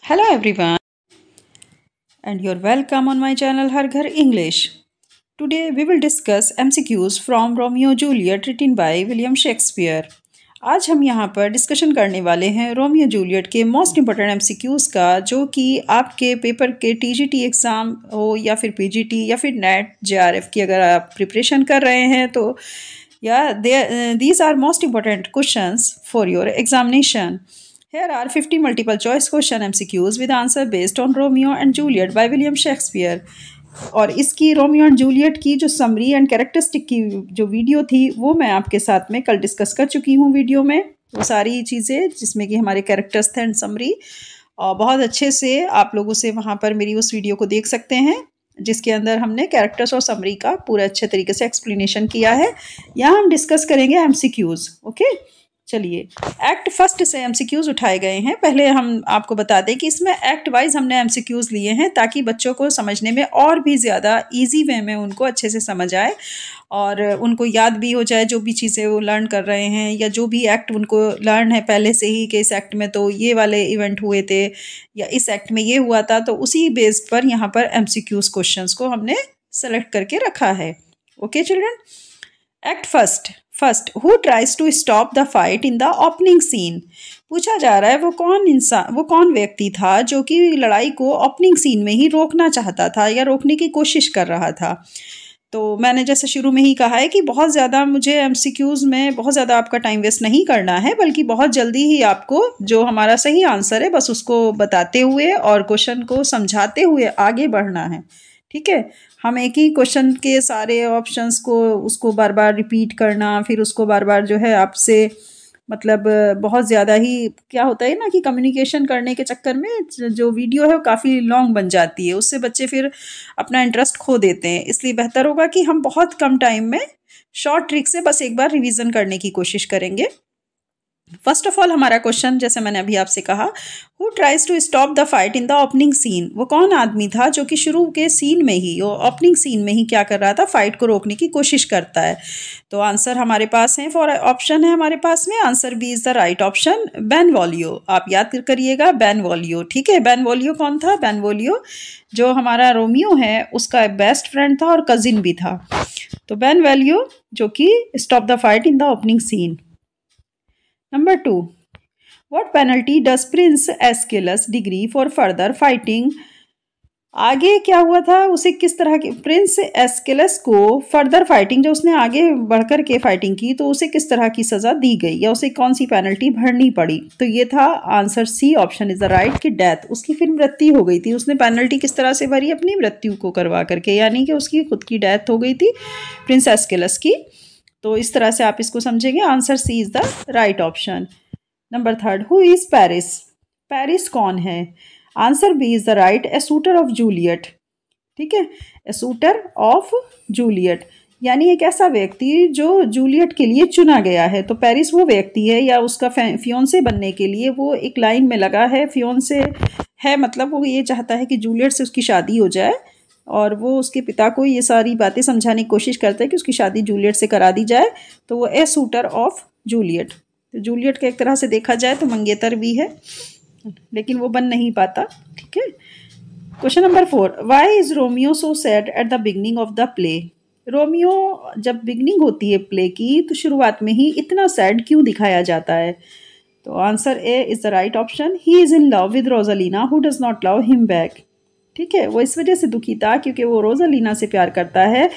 Hello everyone and you're welcome on my channel Har Ghar English. Today we will discuss MCQs from Romeo Juliet written by William Shakespeare. आज हम यहाँ पर discussion करने वाले हैं Romeo Juliet के most important MCQs का, जो कि आपके पेपर के टीजीटी एग्ज़ाम हो या फिर पीजीटी या फिर नेट जेआरएफ की अगर आप प्रिपरेशन कर रहे हैं तो these are most important questions for your examination. Here are 50 multiple choice question MCQs with answer based on Romeo and Juliet by William Shakespeare. और इसकी रोमियो एंड जूलियट की जो समरी एंड कैरेक्टरिस्टिक की जो वीडियो थी वो मैं आपके साथ में कल डिस्कस कर चुकी हूँ वीडियो में, वो सारी चीज़ें जिसमें कि हमारे कैरेक्टर्स थे एंड समरी, और बहुत अच्छे से आप लोगों से वहाँ पर मेरी उस वीडियो को देख सकते हैं जिसके अंदर हमने कैरेक्टर्स और समरी का पूरा अच्छे तरीके से एक्सप्लेनेशन किया है। यहाँ हम डिस्कस करेंगे एमसीक्यूज़। ओके, चलिए एक्ट फर्स्ट से एमसीक्यूज़ उठाए गए हैं। पहले हम आपको बता दें कि इसमें एक्ट वाइज हमने एमसीक्यूज़ लिए हैं ताकि बच्चों को समझने में और भी ज़्यादा इजी वे में उनको अच्छे से समझ आए और उनको याद भी हो जाए जो भी चीज़ें वो लर्न कर रहे हैं, या जो भी एक्ट उनको लर्न है पहले से ही कि इस एक्ट में तो ये वाले इवेंट हुए थे या इस एक्ट में ये हुआ था, तो उसी बेस्ड पर यहाँ पर एमसीक्यूज़ क्वेश्चंस को हमने सेलेक्ट करके रखा है। Okay children, act first who tries to stop the fight in the opening scene. पूछा जा रहा है वो कौन व्यक्ति था जो कि लड़ाई को ओपनिंग सीन में ही रोकना चाहता था या रोकने की कोशिश कर रहा था। तो मैंने जैसे शुरू में ही कहा है कि बहुत ज़्यादा मुझे एमसीक्यूज़ में बहुत ज़्यादा आपका टाइम वेस्ट नहीं करना है, बल्कि बहुत जल्दी ही आपको जो हमारा सही आंसर है बस उसको बताते हुए और क्वेश्चन को समझाते हुए आगे बढ़ना है। ठीक है, हम एक ही क्वेश्चन के सारे ऑप्शंस को उसको बार बार रिपीट करना, फिर उसको बार बार जो है आपसे मतलब बहुत ज़्यादा ही क्या होता है ना कि कम्युनिकेशन करने के चक्कर में जो वीडियो है वो काफ़ी लॉन्ग बन जाती है, उससे बच्चे फिर अपना इंटरेस्ट खो देते हैं। इसलिए बेहतर होगा कि हम बहुत कम टाइम में शॉर्ट ट्रिक से बस एक बार रिवीजन करने की कोशिश करेंगे। फर्स्ट ऑफ ऑल हमारा क्वेश्चन जैसे मैंने अभी आपसे कहा, who tries to stop the fight in the opening scene. वो कौन आदमी था जो कि शुरू के सीन में ही, ओपनिंग सीन में ही क्या कर रहा था, फाइट को रोकने की कोशिश करता है। तो आंसर हमारे पास है, फॉर ऑप्शन है हमारे पास में, answer B is the right option, Benvolio. आप याद करिएगा बेनवोलियो। ठीक है, बेनवोलियो कौन था? बेनवोलियो जो हमारा रोमियो है उसका बेस्ट फ्रेंड था और कजिन भी था। तो बेनवोलियो जो कि stop the fight in the opening scene. Number 2. What penalty does Prince Aeschylus degree for further fighting? आगे क्या हुआ था, उसे किस तरह के प्रिंस एस्केलस को फर्दर फाइटिंग, जो उसने आगे बढ़कर के फाइटिंग की तो उसे किस तरह की सज़ा दी गई या उसे कौन सी पेनल्टी भरनी पड़ी? तो ये था answer C option is the right कि डेथ। उसकी फिर मृत्यु हो गई थी। उसने पेनल्टी किस तरह से भरी? अपनी मृत्यु को करवा करके, यानी कि उसकी खुद की डेथ हो गई थी प्रिंस एस्केलस की। तो इस तरह से आप इसको समझेंगे। Answer C is the right option. Number 3, who is Paris. Paris कौन है? Answer B is the right, a suitor of Juliet. ठीक है, ए सूटर ऑफ जूलियट यानी एक ऐसा व्यक्ति जो जूलियट के लिए चुना गया है। तो पेरिस वो व्यक्ति है या उसका फियोंसे बनने के लिए वो एक लाइन में लगा है। फियोंसे है मतलब वो ये चाहता है कि जूलियट से उसकी शादी हो जाए, और वो उसके पिता को ये सारी बातें समझाने की कोशिश करता है कि उसकी शादी जूलियट से करा दी जाए। तो वो ए सूटर ऑफ जूलियट। तो जूलियट का एक तरह से देखा जाए तो मंगेतर भी है, लेकिन वो बन नहीं पाता। ठीक है, question number 4, why is Romeo so sad at the beginning of the play. Romeo जब बिगनिंग होती है प्ले की तो शुरुआत में ही इतना सैड क्यों दिखाया जाता है? तो answer A is the right option, he is in love with Rosaline who does not love him back. ठीक है, वो इस वजह से दुखी था क्योंकि वो रोजालिना से प्यार करता है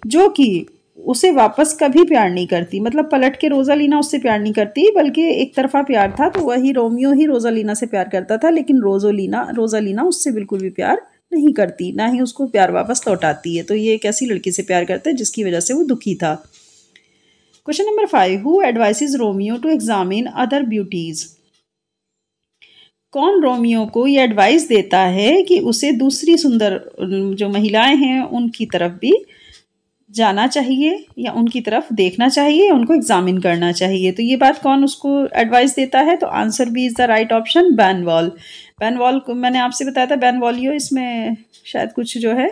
जो कि उसे वापस कभी प्यार नहीं करती। मतलब पलट के रोजालिना उससे प्यार नहीं करती, बल्कि एक तरफा प्यार था। तो वही रोमियो ही रोजालिना से प्यार करता था, लेकिन रोजालिना उससे बिल्कुल भी प्यार नहीं करती, ना ही उसको प्यार वापस लौटाती है। तो ये एक ऐसी लड़की से प्यार करता है जिसकी वजह से वो दुखी था। Question number 5, who advises Romeo to examine other beauties. कौन रोमियो को ये एडवाइस देता है कि उसे दूसरी सुंदर जो महिलाएं हैं उनकी तरफ भी जाना चाहिए या उनकी तरफ देखना चाहिए, उनको एग्जामिन करना चाहिए? तो ये बात कौन उसको एडवाइस देता है? तो answer B is the right option, Benvolio. Benvolio को मैंने आपसे बताया था बेनवॉलियो, इसमें शायद कुछ जो है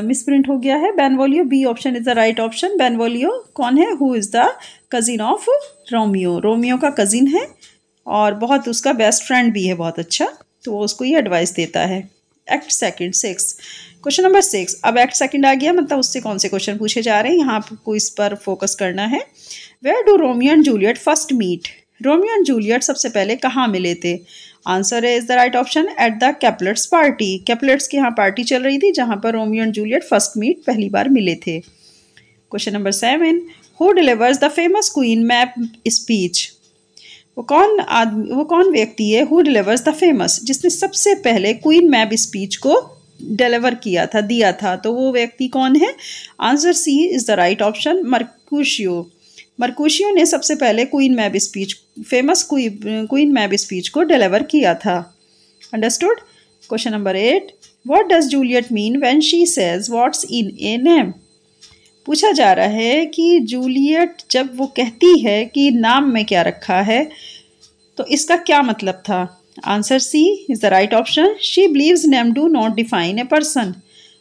मिसप्रिंट हो गया है। Benvolio, B option is the right option. Benvolio कौन है? Who is the cousin of Romeo. Romeo का कजिन है और बहुत उसका बेस्ट फ्रेंड भी है, बहुत अच्छा तो वो उसको ये एडवाइस देता है। Act second 6, question number 6। अब एक्ट सेकंड आ गया, मतलब उससे कौन से क्वेश्चन पूछे जा रहे हैं, यहाँ आपको इस पर फोकस करना है। Where do Romeo and Juliet first meet? Romeo and Juliet सबसे पहले कहाँ मिले थे? Answer is the right option, at the Capulets party. Capulets की यहाँ पार्टी चल रही थी जहाँ पर Romeo and Juliet first meet पहली बार मिले थे। Question number 7, who delivers the famous Queen Mab speech? वो कौन व्यक्ति है हु डिलीवर्स द फेमस, जिसने सबसे पहले क्वीन मैप स्पीच को डिलीवर किया था, दिया था, तो वो व्यक्ति कौन है? Answer C is the right option, Mercutio. Mercutio ने सबसे पहले Queen Mab speech, famous Queen Mab speech को डिलीवर किया था। Understood? Question number 8, what does Juliet mean when she says what's in a name? पूछा जा रहा है कि जूलियट जब वो कहती है कि नाम में क्या रखा है, तो इसका क्या मतलब था? Answer C is the right option, she believes name do not define a person.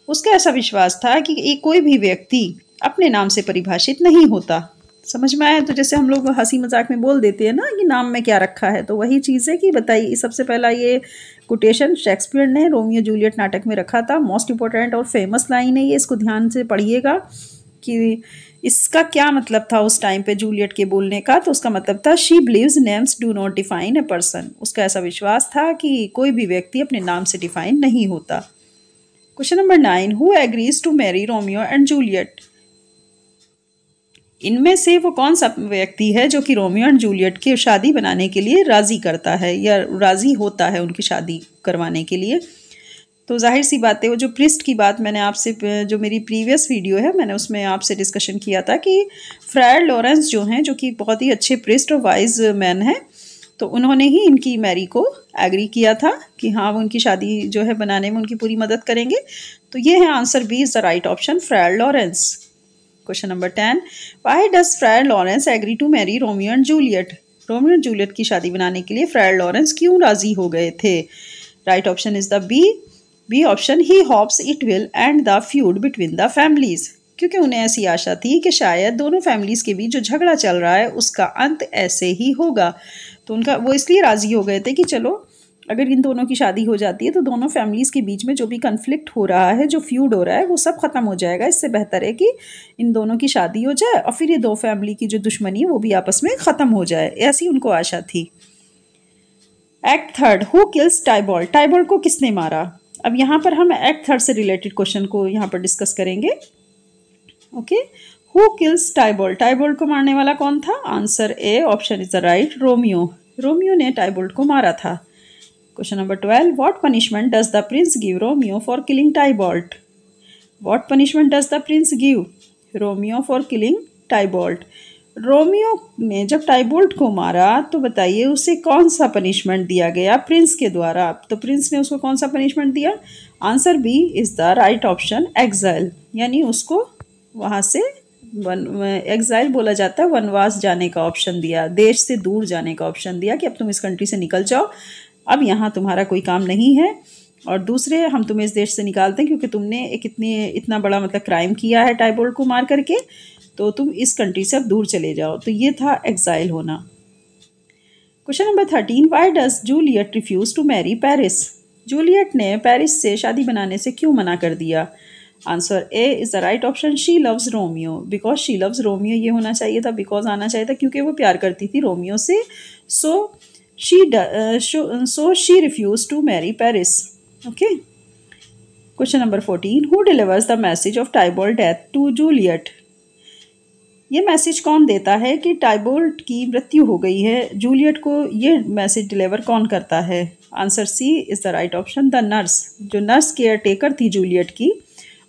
उसका ऐसा विश्वास था कि एक कोई भी व्यक्ति अपने नाम से परिभाषित नहीं होता। समझ में आया? तो जैसे हम लोग हंसी मजाक में बोल देते हैं ना कि नाम में क्या रखा है, तो वही चीज़ है कि बताइए। सबसे पहला ये कोटेशन शेक्सपियर ने रोमियो जूलियट नाटक में रखा था। मोस्ट इंपॉर्टेंट और फेमस लाइन है ये, इसको ध्यान से पढ़िएगा कि इसका क्या मतलब था उस टाइम पे जूलियट के बोलने का। तो उसका मतलब था she beliefs names do not define a person. उसका ऐसा विश्वास था कि कोई भी व्यक्ति अपने नाम से डिफाइन नहीं होता। Question number 9, who agrees to marry Romeo and Juliet? इनमें से वो कौन सा व्यक्ति है जो कि रोमियो एंड जूलियट की शादी बनाने के लिए राजी करता है या राजी होता है उनकी शादी करवाने के लिए? तो जाहिर सी बात है, वो जो प्रिस्ट की बात मैंने आपसे, जो मेरी प्रीवियस वीडियो है मैंने उसमें आपसे डिस्कशन किया था कि फ्रायर लॉरेंस जो हैं, जो कि बहुत ही अच्छे प्रिस्ट और वाइज मैन हैं, तो उन्होंने ही इनकी मैरी को एग्री किया था कि हाँ वो उनकी शादी जो है बनाने में उनकी पूरी मदद करेंगे। तो ये है answer B is the right option, Friar Lawrence. Question number 10, why does Friar Lawrence agree to marry Romeo and Juliet? Romeo and Juliet की शादी बनाने के लिए फ्रायर लॉरेंस क्यों राजी हो गए थे? Right option is the B option, he hopes it will end the feud between the families. क्योंकि उन्हें ऐसी आशा थी कि शायद दोनों फैमिलीज के बीच जो झगड़ा चल रहा है उसका अंत ऐसे ही होगा। तो उनका वो इसलिए राजी हो गए थे कि चलो अगर इन दोनों की शादी हो जाती है तो दोनों फैमिलीज के बीच में जो भी कन्फ्लिक्ट हो रहा है, जो फ्यूड हो रहा है, वो सब खत्म हो जाएगा। इससे बेहतर है कि इन दोनों की शादी हो जाए और फिर ये दो फैमिली की जो दुश्मनी है वो भी आपस में खत्म हो जाए, ऐसी उनको आशा थी। Act third, who kills Tybalt? Tybalt को किसने मारा? अब यहाँ पर हम एक्ट थर्ड से रिलेटेड क्वेश्चन को यहाँ पर डिस्कस करेंगे। Okay, who kills Tybalt? Tybalt को मारने वाला कौन था? Answer A option is the right, Romeo. Romeo ने टाइबॉल्ट को मारा था। Question number 12, what punishment does the prince give Romeo for killing Tybalt? What punishment does the prince give Romeo for killing Tybalt? Romeo ने जब टाइबॉल्ट को मारा तो बताइए उसे कौन सा पनिशमेंट दिया गया प्रिंस के द्वारा? तो प्रिंस ने उसको कौन सा पनिशमेंट दिया? Answer B is the right option, exile. यानी उसको वहाँ से एग्जाइल बोला जाता है, वनवास जाने का ऑप्शन दिया, देश से दूर जाने का ऑप्शन दिया कि अब तुम इस कंट्री से निकल जाओ, अब यहाँ तुम्हारा कोई काम नहीं है, और दूसरे हम तुम्हें इस देश से निकालते हैं क्योंकि तुमने एक इतना बड़ा मतलब क्राइम किया है टाइबॉल्ट को मार करके, तो तुम इस कंट्री से अब दूर चले जाओ। तो ये था एग्जाइल होना। Question number 13, why does Juliet refuse to marry Paris? Juliet ने पेरिस से शादी बनाने से क्यों मना कर दिया? Answer A is the right option, she loves Romeo. Because she loves Romeo ये होना चाहिए था, बिकॉज आना चाहिए था क्योंकि वो प्यार करती थी रोमियो से। So she refuse to marry Paris. Okay, question number 14, who delivers the message of Tybalt death to Juliet? ये मैसेज कौन देता है कि टाइबॉल्ट की मृत्यु हो गई है? जूलियट को ये मैसेज डिलीवर कौन करता है? Answer C is the right option, the nurse. जो नर्स केयर टेकर थी जूलियट की,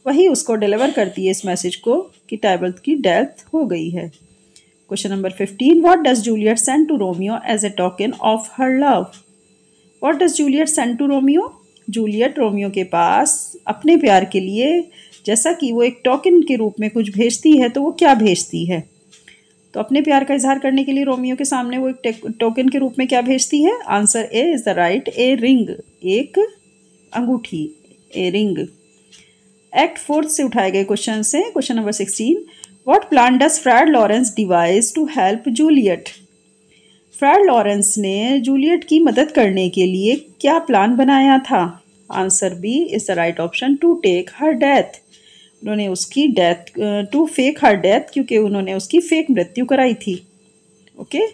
वही उसको डिलीवर करती है इस मैसेज को कि टाइबॉल्ट की डेथ हो गई है। Question number 15, what does Juliet send to Romeo as a token of her love? What does Juliet send to Romeo? Juliet Romeo के पास अपने प्यार के लिए जैसा कि वो एक टोकन के रूप में कुछ भेजती है, तो वो क्या भेजती है? तो अपने प्यार का इजहार करने के लिए रोमियो के सामने वो एक टोकन के रूप में क्या भेजती है? Answer A is the right, a ring, एक अंगूठी, ए रिंग। एक्ट फोर्थ से उठाए गए क्वेश्चन से question number 16, what plan does Friar Lawrence devise to help Juliet? Friar Lawrence ने जूलियट की मदद करने के लिए क्या प्लान बनाया था? Answer B is the right option, to take her death. उन्होंने उसकी death, to fake her death, क्योंकि उन्होंने उसकी फेक मृत्यु कराई थी। ओके,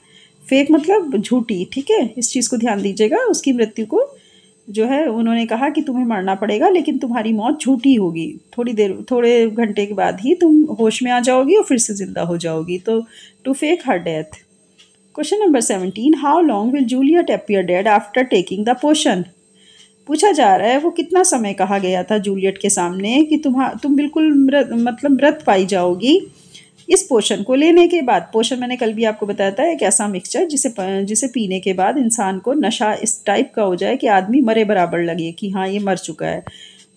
फेक मतलब झूठी, ठीक है, इस चीज़ को ध्यान दीजिएगा। उसकी मृत्यु को जो है उन्होंने कहा कि तुम्हें मरना पड़ेगा लेकिन तुम्हारी मौत झूठी होगी, थोड़े घंटे के बाद ही तुम होश में आ जाओगी और फिर से जिंदा हो जाओगी। तो to fake her death. Question number 17, how long will Juliet appear dead after taking the potion? पूछा जा रहा है वो कितना समय कहा गया था जूलियट के सामने कि तुम बिल्कुल मृत पाई जाओगी इस पोशन को लेने के बाद। पोशन मैंने कल भी आपको बताया था, एक ऐसा मिक्सचर जिसे पीने के बाद इंसान को नशा इस टाइप का हो जाए कि आदमी मरे बराबर लगे कि हाँ ये मर चुका है,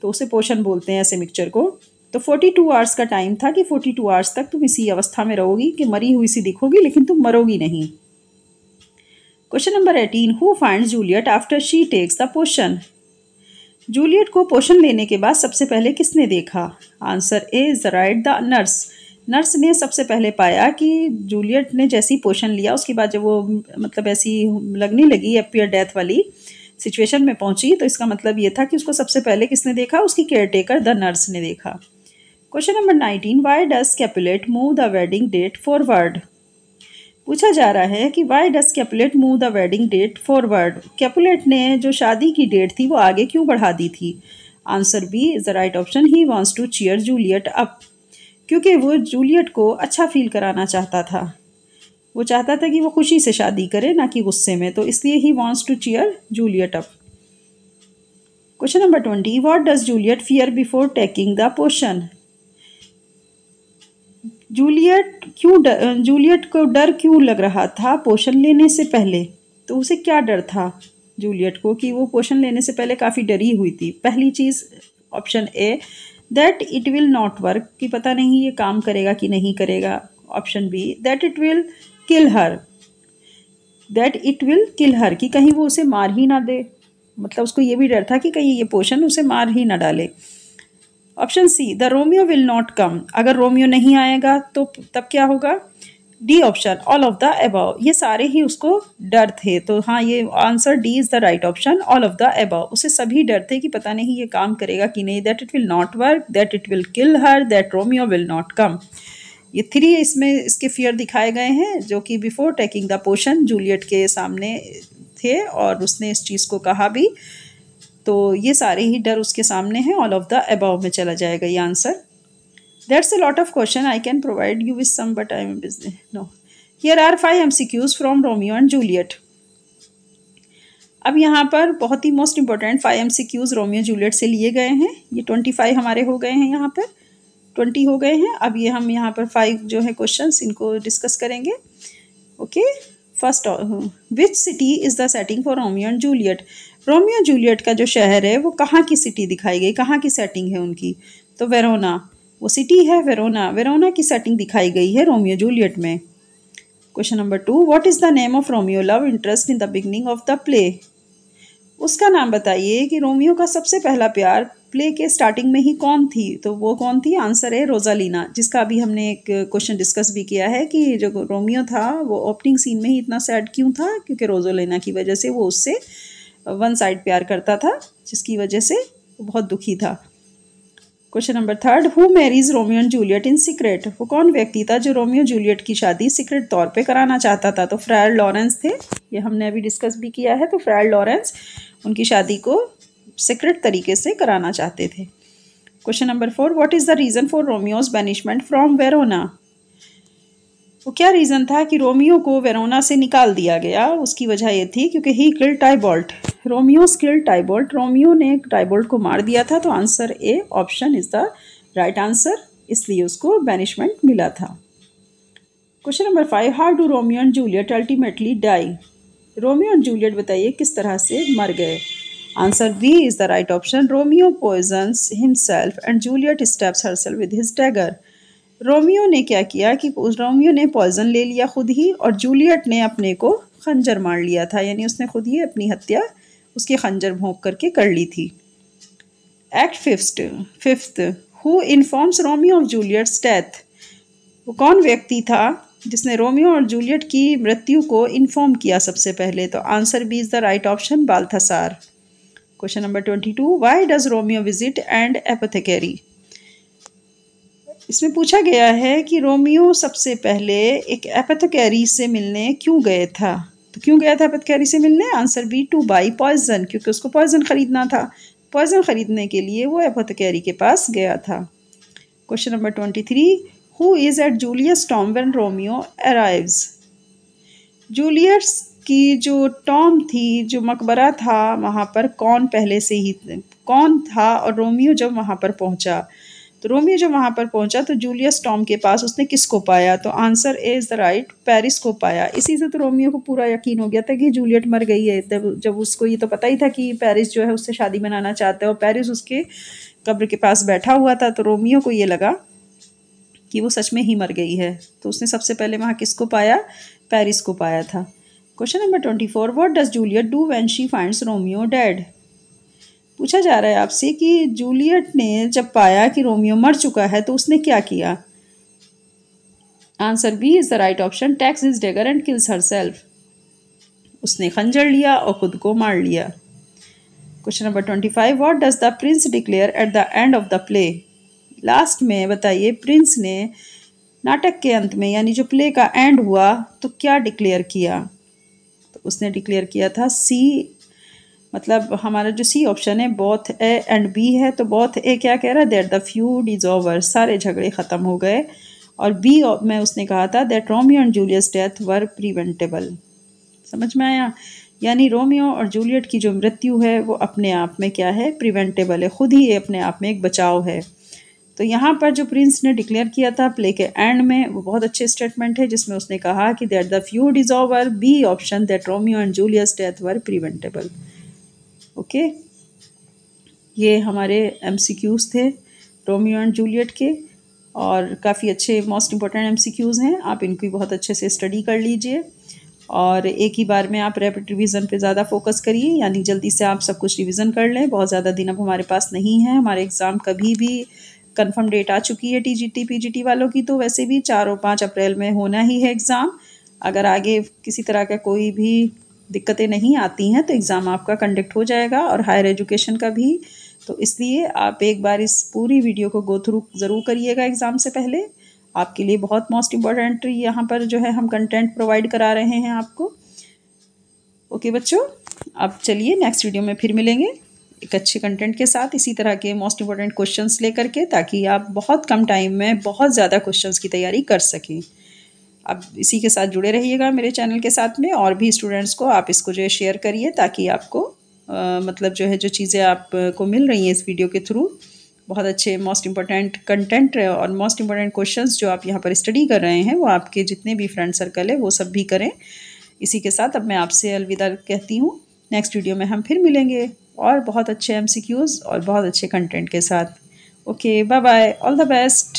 तो उसे पोशन बोलते हैं ऐसे मिक्सचर को। तो 42 आवर्स का टाइम था कि 42 आवर्स तक तुम इसी अवस्था में रहोगी कि मरी हुई सी दिखोगी लेकिन तुम मरोगी नहीं। Question number 18, who finds Juliet after she takes the potion? Juliet को पोशन लेने के बाद सबसे पहले किसने देखा? Answer A is the right, the nurse. Nurse ने सबसे पहले पाया कि जूलियट ने जैसी पोशन लिया उसके बाद जब वो ऐसी लगने लगी अपीयर डेथ वाली सिचुएशन में पहुंची, तो इसका मतलब ये था कि उसको सबसे पहले किसने देखा? उसकी केयरटेकर द नर्स ने देखा। Question number 19, why does Capulet move the wedding date forward? पूछा जा रहा है कि why does Capulet move the wedding date forward? Capulet ने जो शादी की डेट थी वो आगे क्यों बढ़ा दी थी? Answer B is the right option, he wants to cheer Juliet up. क्योंकि वो जूलियट को अच्छा फील कराना चाहता था, वो चाहता था कि वो खुशी से शादी करे ना कि गुस्से में, तो इसलिए he wants to cheer Juliet up. Question number 20, what does Juliet fear before taking the potion? Juliet को डर क्यों लग रहा था पोशन लेने से पहले? तो उसे क्या डर था जूलियट को कि वो पोशन लेने से पहले काफ़ी डरी हुई थी? पहली चीज़ option A, that it will not work, कि पता नहीं ये काम करेगा कि नहीं करेगा। Option B, that it will kill her, कि कहीं वो उसे मार ही ना दे, मतलब उसको ये भी डर था कि कहीं ये पोशन उसे मार ही ना डाले। Option C, the Romeo will not come, अगर रोमियो नहीं आएगा तो तब क्या होगा? D option, all of the above, ये सारे ही उसको डर थे। तो हाँ, ये answer D is the right option, all of the above. उसे सभी डर थे कि पता नहीं ये काम करेगा कि नहीं। That it will not work, that it will kill her, that Romeo will not कम। ये 3 इसमें इसके फियर दिखाए गए हैं जो कि before taking the potion Juliet के सामने थे और उसने इस चीज़ को कहा भी। तो ये सारे ही डर उसके सामने हैं, ऑल ऑफ द अबव में चला जाएगा ये answer. That's a lot of question. I can provide you with some, but I am busy. No. Here are 5 MCQs from Romeo and Juliet. अब यहाँ पर बहुत ही most important 5 MCQs Romeo Juliet से लिए गए हैं। ये 25 हमारे हो गए हैं, यहाँ पर 20 हो गए हैं। अब ये हम यहाँ पर 5 जो है क्वेश्चंस इनको डिस्कस करेंगे। Okay, first, which city is the setting for Romeo and Juliet? Romeo Juliet का जो शहर है वो कहाँ की सिटी दिखाई गई, कहाँ की सेटिंग है उनकी? तो वेरोना, वो सिटी है वेरोना, वेरोना की सेटिंग दिखाई गई है रोमियो जूलियट में। Question number 2, what is the name of Romeo love interest in the beginning of the play? उसका नाम बताइए कि रोमियो का सबसे पहला प्यार प्ले के स्टार्टिंग में ही कौन थी? तो वो कौन थी? आंसर है रोजालीना, जिसका अभी हमने एक क्वेश्चन डिस्कस भी किया है कि जो रोमियो था वो ओपनिंग सीन में ही इतना सैड क्यों था, क्योंकि रोजालीना की वजह से वो उससे वन साइड प्यार करता था, जिसकी वजह से वो बहुत दुखी था। Question number 3, who marries Romeo and Juliet in secret? वो कौन व्यक्ति था जो रोमियो जूलियट की शादी सीक्रेट तौर पे कराना चाहता था? तो फ्रायर लॉरेंस थे, ये हमने अभी डिस्कस भी किया है। तो फ्रायर लॉरेंस उनकी शादी को सीक्रेट तरीके से कराना चाहते थे। Question number 4, what is the reason for Romeo's banishment from Verona? वो क्या रीज़न था कि रोमियो को वेरोना से निकाल दिया गया? उसकी वजह ये थी क्योंकि he killed Tybalt, Romeo killed Tybalt, Romeo ने टाइबॉल्ट को मार दिया था। तो answer A option is the right answer, इसलिए उसको बैनिशमेंट मिला था। Question number 5, how do Romeo and Juliet ultimately die? Romeo and Juliet बताइए किस तरह से मर गए? Answer B is the right option, Romeo poisons himself and Juliet stabs herself with his dagger. Romeo ने क्या किया कि रोमियो ने पॉइजन ले लिया खुद ही, और जूलियट ने अपने को खंजर मार लिया था, यानी उसने खुद ही अपनी हत्या उसके खंजर भोंक करके कर ली थी। Act fifth, who informs Romeo of Juliet's death? वो कौन व्यक्ति था जिसने रोमियो और जूलियट की मृत्यु को इन्फॉर्म किया सबसे पहले? तो answer B is the right option, Balthasar. Question number 22, why does Romeo visit and apothecary? इसमें पूछा गया है कि रोमियो सबसे पहले एक एपोथेकेरी से मिलने क्यों गए था? तो क्यों गया था एपोथेकेरी से मिलने? Answer B, to buy poison, क्योंकि उसको पॉइजन खरीदना था। पॉइजन खरीदने के लिए वो एपोथेकेरी के पास गया था। Question number 23, who is at Juliet's tomb when Romeo arrives? Juliet's की जो टॉम थी, जो मकबरा था, वहाँ पर कौन पहले से ही कौन था और रोमियो जब वहाँ पर पहुँचा? तो रोमियो जब वहाँ पर पहुँचा तो जूलियस टॉम के पास उसने किसको पाया? तो answer is the right, Paris को पाया। इसी से तो रोमियो को पूरा यकीन हो गया था कि जूलियट मर गई है। जब उसको ये तो पता ही था कि पेरिस जो है उससे शादी बनाना चाहता है और पेरिस उसके कब्र के पास बैठा हुआ था, तो रोमियो को ये लगा कि वो सच में ही मर गई है। तो उसने सबसे पहले वहाँ किसको पाया? पेरिस को पाया था। Question number 24, what does Juliet do when she finds Romeo dead? पूछा जा रहा है आपसे कि जूलियट ने जब पाया कि रोमियो मर चुका है तो उसने क्या किया? Answer B is the right option, takes his dagger and kills herself. उसने खंजर लिया और खुद को मार लिया। Question number 25, what does the prince declare at the end of the play? Last में बताइए, प्रिंस ने नाटक के अंत में, यानी जो प्ले का एंड हुआ, तो क्या डिक्लेयर किया? तो उसने डिक्लेयर किया था सी, मतलब हमारा जो सी ऑप्शन है बोथ ए एंड बी है, तो बोथ ए क्या कह रहा है? That the feud is over, सारे झगड़े ख़त्म हो गए। और बी में उसने कहा था that Romeo and Juliet's death were preventable. समझ में आया? यानी रोमियो और जूलियट की जो मृत्यु है वो अपने आप में क्या है? प्रिवेंटेबल है, खुद ही ये अपने आप में एक बचाव है। तो यहाँ पर जो प्रिंस ने डिक्लेयर किया था प्ले के एंड में, वो बहुत अच्छे स्टेटमेंट है, जिसमें उसने कहा कि that the feud is over, B option, that Romeo and Juliet's death were preventable. Okay, ये हमारे MCQs थे रोमियो एंड जूलियट के, और काफ़ी अच्छे मोस्ट इम्पोर्टेंट MCQs हैं। आप इनको भी बहुत अच्छे से स्टडी कर लीजिए और एक ही बार में आप रैपिड रिवीजन पे ज़्यादा फोकस करिए, यानी जल्दी से आप सब कुछ रिवीजन कर लें। बहुत ज़्यादा दिन अब हमारे पास नहीं है, हमारे एग्ज़ाम कभी भी कंफर्म डेट आ चुकी है TGT PGT वालों की, तो वैसे भी 4 और 5 अप्रैल में होना ही है एग्ज़ाम। अगर आगे किसी तरह का कोई भी दिक्कतें नहीं आती हैं तो एग्ज़ाम आपका कंडक्ट हो जाएगा, और हायर एजुकेशन का भी। तो इसलिए आप एक बार इस पूरी वीडियो को गो थ्रू ज़रूर करिएगा एग्ज़ाम से पहले। आपके लिए बहुत मोस्ट इम्पॉर्टेंट यहाँ पर जो है हम कंटेंट प्रोवाइड करा रहे हैं आपको। ओके बच्चों, अब चलिए नेक्स्ट वीडियो में फिर मिलेंगे एक अच्छे कंटेंट के साथ, इसी तरह के मोस्ट इम्पॉर्टेंट क्वेश्चंस लेकर के, ताकि आप बहुत कम टाइम में बहुत ज़्यादा क्वेश्चंस की तैयारी कर सकें। अब इसी के साथ जुड़े रहिएगा मेरे चैनल के साथ में, और भी स्टूडेंट्स को आप इसको जो है शेयर करिए, ताकि आपको मतलब जो है जो चीज़ें आपको मिल रही हैं इस वीडियो के थ्रू, बहुत अच्छे मोस्ट इम्पॉर्टेंट कंटेंट और मोस्ट इम्पॉर्टेंट क्वेश्चंस जो आप यहाँ पर स्टडी कर रहे हैं, वो आपके जितने भी फ्रेंड सर्कल है वो सब भी करें। इसी के साथ अब मैं आपसे अलविदा कहती हूँ। नेक्स्ट वीडियो में हम फिर मिलेंगे और बहुत अच्छे MCQs और बहुत अच्छे कंटेंट के साथ। Okay, bye bye, all the best.